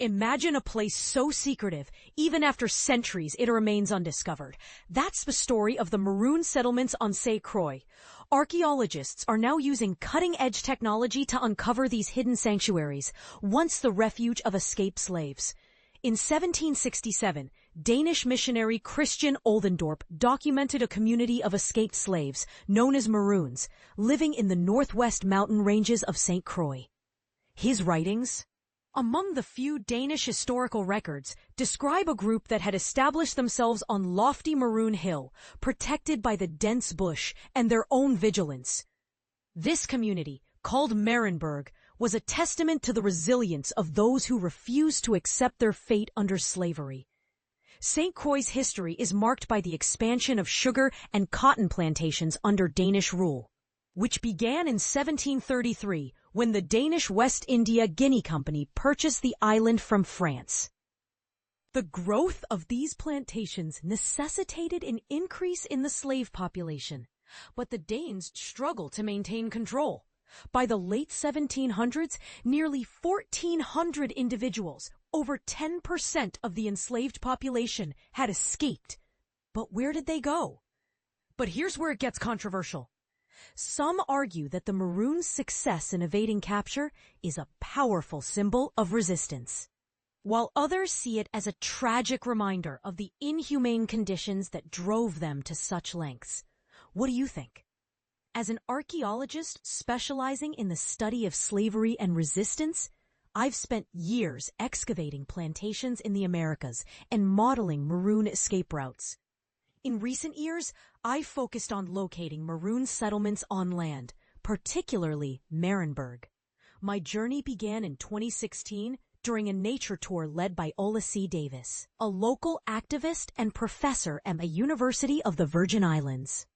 Imagine a place so secretive, even after centuries it remains undiscovered. That's the story of the maroon settlements on Croix. Archaeologists are now using cutting-edge technology to uncover these hidden sanctuaries, once the refuge of escaped slaves. In 1767, Danish missionary Christian Oldendorp documented a community of escaped slaves, known as Maroons, living in the northwest mountain ranges of St. Croix. His writings, among the few Danish historical records, describe a group that had established themselves on lofty Maroon Hill, protected by the dense bush and their own vigilance. This community, called Marienburg, was a testament to the resilience of those who refused to accept their fate under slavery. St. Croix's history is marked by the expansion of sugar and cotton plantations under Danish rule, which began in 1733 when the Danish West India Guinea Company purchased the island from France. The growth of these plantations necessitated an increase in the slave population, but the Danes struggled to maintain control. By the late 1700s, nearly 1,400 individuals, over 10% of the enslaved population, had escaped. But where did they go? But here's where it gets controversial. Some argue that the Maroons' success in evading capture is a powerful symbol of resistance, while others see it as a tragic reminder of the inhumane conditions that drove them to such lengths. What do you think? As an archaeologist specializing in the study of slavery and resistance, I've spent years excavating plantations in the Americas and modeling Maroon escape routes. In recent years, I've focused on locating Maroon settlements on land, particularly Marienburg. My journey began in 2016 during a nature tour led by Ola C. Davis, a local activist and professor at a University of the Virgin Islands.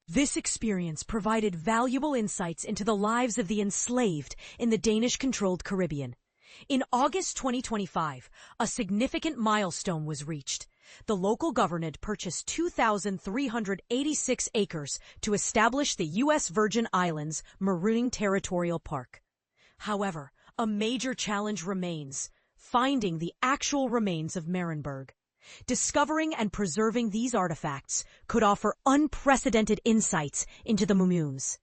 This experience provided valuable insights into the lives of the enslaved in the Danish-controlled Caribbean. In August 2025, a significant milestone was reached. The local government purchased 2,386 acres to establish the U.S. Virgin Islands Maroon Territorial Park. However, a major challenge remains: finding the actual remains of Marienburg. Discovering and preserving these artifacts could offer unprecedented insights into the Maroons'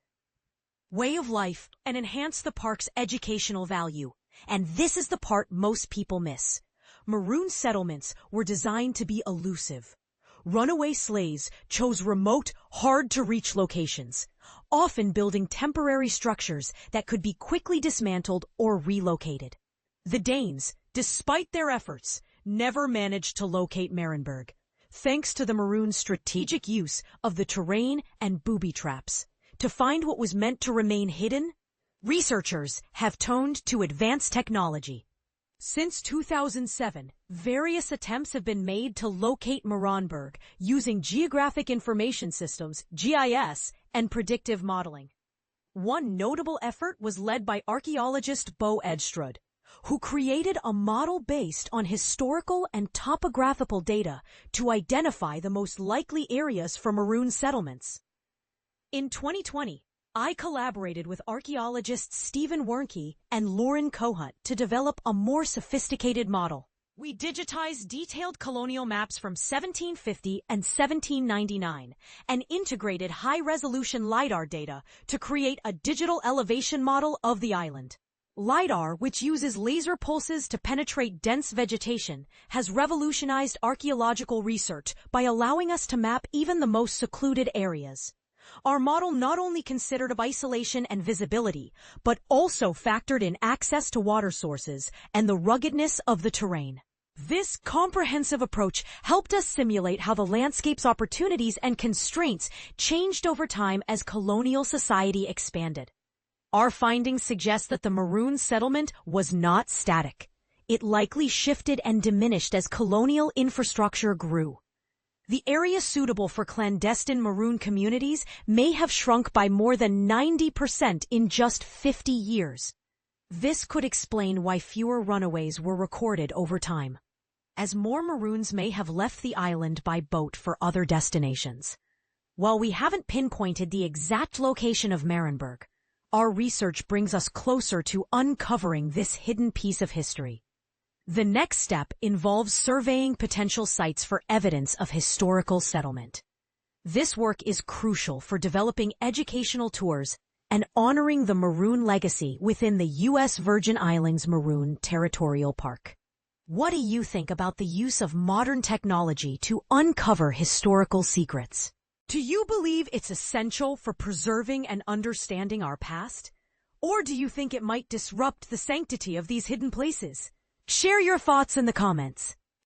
way of life and enhance the park's educational value. And this is the part most people miss. Maroon settlements were designed to be elusive. Runaway slaves chose remote, hard-to-reach locations, often building temporary structures that could be quickly dismantled or relocated. The Danes, despite their efforts, never managed to locate Marienburg, thanks to the Maroons' strategic use of the terrain and booby traps. To find what was meant to remain hidden, researchers have turned to advanced technology. Since 2007, various attempts have been made to locate Marienburg using Geographic Information Systems, GIS, and predictive modeling. One notable effort was led by archaeologist Bo Edstrud, who created a model based on historical and topographical data to identify the most likely areas for Maroon settlements. In 2020, I collaborated with archaeologists Stephen Wernke and Lauren Kohut to develop a more sophisticated model. We digitized detailed colonial maps from 1750 and 1799 and integrated high-resolution lidar data to create a digital elevation model of the island. Lidar, which uses laser pulses to penetrate dense vegetation, has revolutionized archaeological research by allowing us to map even the most secluded areas. Our model not only considered of isolation and visibility, but also factored in access to water sources and the ruggedness of the terrain. This comprehensive approach helped us simulate how the landscape's opportunities and constraints changed over time as colonial society expanded. Our findings suggest that the Maroon settlement was not static. It likely shifted and diminished as colonial infrastructure grew. The area suitable for clandestine Maroon communities may have shrunk by more than 90% in just 50 years. This could explain why fewer runaways were recorded over time, as more Maroons may have left the island by boat for other destinations. While we haven't pinpointed the exact location of Marienburg, Our research brings us closer to uncovering this hidden piece of history. The next step involves surveying potential sites for evidence of historical settlement. This work is crucial for developing educational tours and honoring the Maroon legacy within the U.S. Virgin Islands Maroon Territorial Park. What do you think about the use of modern technology to uncover historical secrets? Do you believe it's essential for preserving and understanding our past? Or do you think it might disrupt the sanctity of these hidden places? Share your thoughts in the comments.